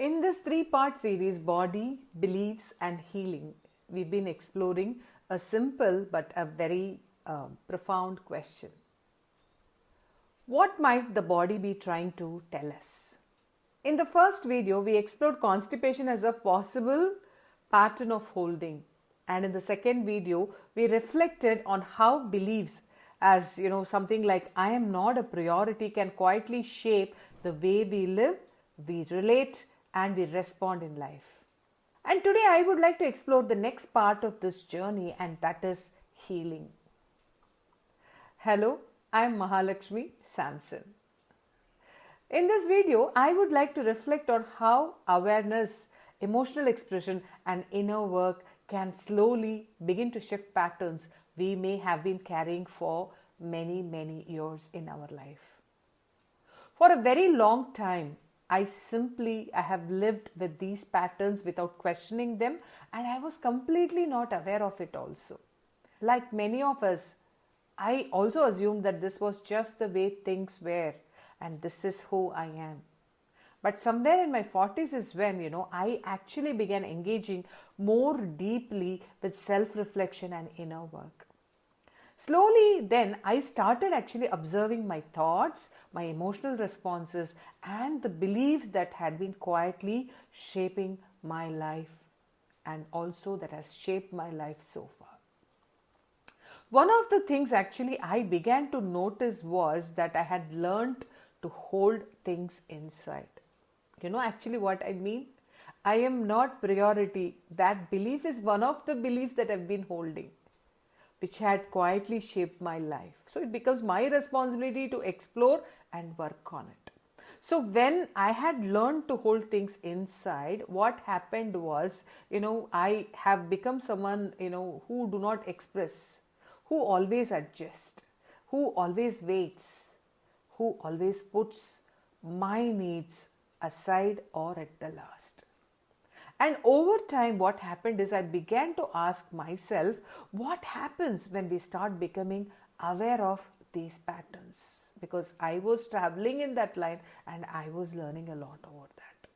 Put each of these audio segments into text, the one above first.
In this three-part series, Body, Beliefs and Healing, we've been exploring a simple but a very profound question. What might the body be trying to tell us? In the first video, we explored constipation as a possible pattern of holding. And in the second video, we reflected on how beliefs as something like I am not a priority can quietly shape the way we live, we relate and we respond in life. And today I would like to explore the next part of this journey, and that is healing. Hello, I am Mahalakshmi Samson. In this video, I would like to reflect on how awareness, emotional expression and inner work can slowly begin to shift patterns we may have been carrying for many years in our life. For a very long time, I have lived with these patterns without questioning them, and I was completely not aware of it also. Like many of us, I also assumed that this was just the way things were and this is who I am. But somewhere in my 40s is when, I actually began engaging more deeply with self-reflection and inner work. Slowly then I started actually observing my thoughts, my emotional responses and the beliefs that had been quietly shaping my life and also that has shaped my life so far. One of the things actually I began to notice was that I had learned to hold things inside. Actually what I mean? I am not priority. That belief is one of the beliefs that I've been holding, which had quietly shaped my life. So it becomes my responsibility to explore and work on it. So when I had learned to hold things inside, what happened was, I have become someone, who do not express, who always adjust, who always waits, who always puts my needs aside or at the last. And over time, what happened is I began to ask myself, what happens when we start becoming aware of these patterns? Because I was traveling in that line and I was learning a lot over that.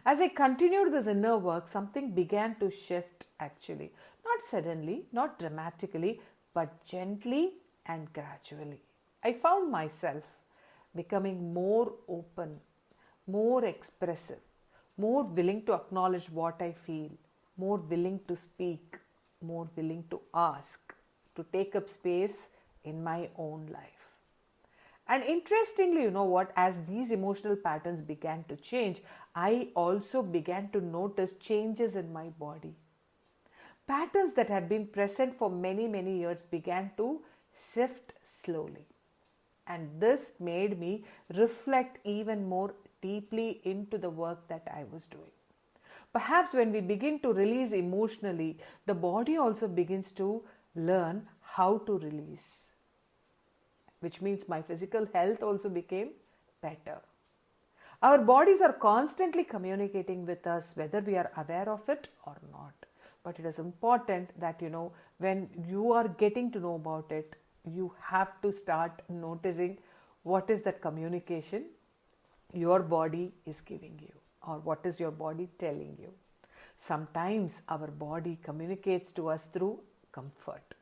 As I continued this inner work, something began to shift actually. Not suddenly, not dramatically, but gently and gradually. I found myself becoming more open, more expressive, more willing to acknowledge what I feel, more willing to speak, more willing to ask, to take up space in my own life. And interestingly, as these emotional patterns began to change, I also began to notice changes in my body. Patterns that had been present for many years began to shift slowly. And this made me reflect even more deeply into the work that I was doing. Perhaps when we begin to release emotionally, the body also begins to learn how to release, which means my physical health also became better. Our bodies are constantly communicating with us, whether we are aware of it or not. But it is important that, when you are getting to know about it, you have to start noticing what is that communication your body is giving you, or what is your body telling you. Sometimes our body communicates to us through comfort.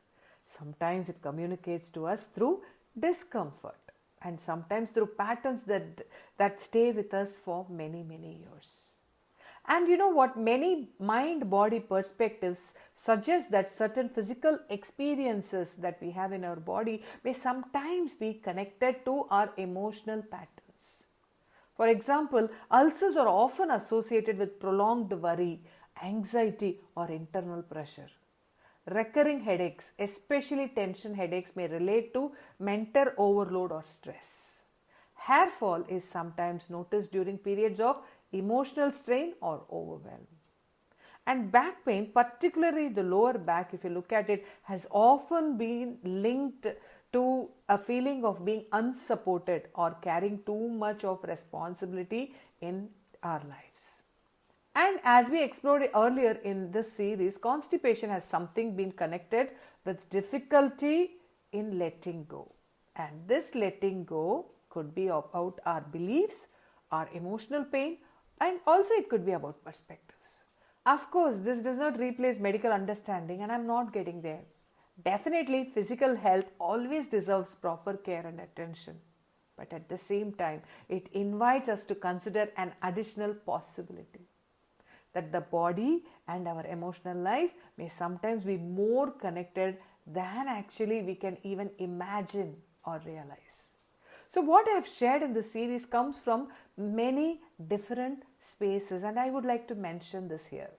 Sometimes it communicates to us through discomfort, and sometimes through patterns that stay with us for many years. And many mind-body perspectives suggest that certain physical experiences that we have in our body may sometimes be connected to our emotional patterns. For example, ulcers are often associated with prolonged worry, anxiety or internal pressure. Recurring headaches, especially tension headaches, may relate to mental overload or stress. Hair fall is sometimes noticed during periods of emotional strain or overwhelm. And back pain, particularly the lower back, if you look at it, has often been linked to a feeling of being unsupported or carrying too much of responsibility in our lives. And as we explored earlier in this series, constipation has something been connected with difficulty in letting go. And this letting go could be about our beliefs, our emotional pain, And also, it could be about perspectives. Of course, this does not replace medical understanding, and I'm not getting there. Definitely, physical health always deserves proper care and attention. But at the same time, it invites us to consider an additional possibility that the body and our emotional life may sometimes be more connected than actually we can even imagine or realize. So, what I have shared in this series comes from many different spaces, and I would like to mention this here,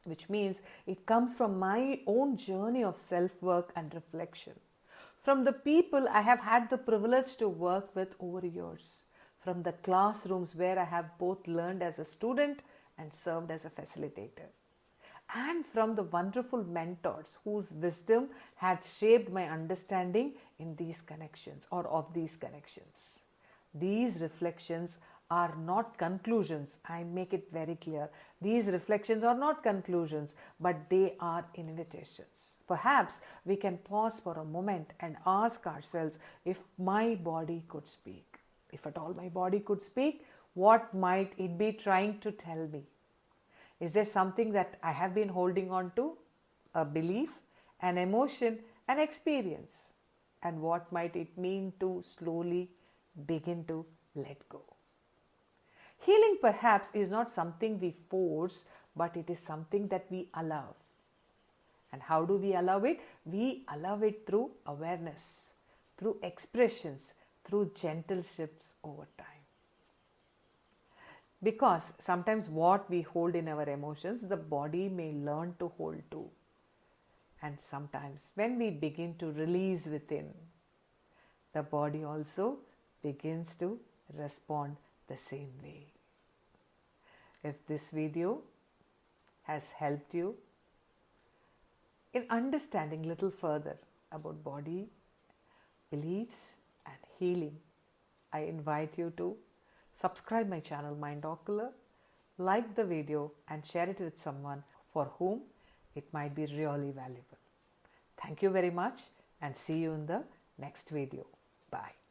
which means it comes from my own journey of self work and reflection, from the people I have had the privilege to work with over years, from the classrooms where I have both learned as a student and served as a facilitator, and from the wonderful mentors whose wisdom had shaped my understanding in these connections or of these connections. These reflections are not conclusions. I make it very clear. These reflections are not conclusions, but they are invitations. Perhaps we can pause for a moment and ask ourselves, if my body could speak, if at all my body could speak, what might it be trying to tell me? Is there something that I have been holding on to? A belief, an emotion, an experience? And what might it mean to slowly begin to let go? Healing perhaps is not something we force, but it is something that we allow. And how do we allow it? We allow it through awareness, through expressions, through gentle shifts over time. Because sometimes what we hold in our emotions, the body may learn to hold too. And sometimes when we begin to release within, the body also begins to respond the same way. If this video has helped you in understanding a little further about body, beliefs and healing, I invite you to subscribe my channel Mind Ocular, like the video and share it with someone for whom it might be really valuable. Thank you very much and see you in the next video. Bye.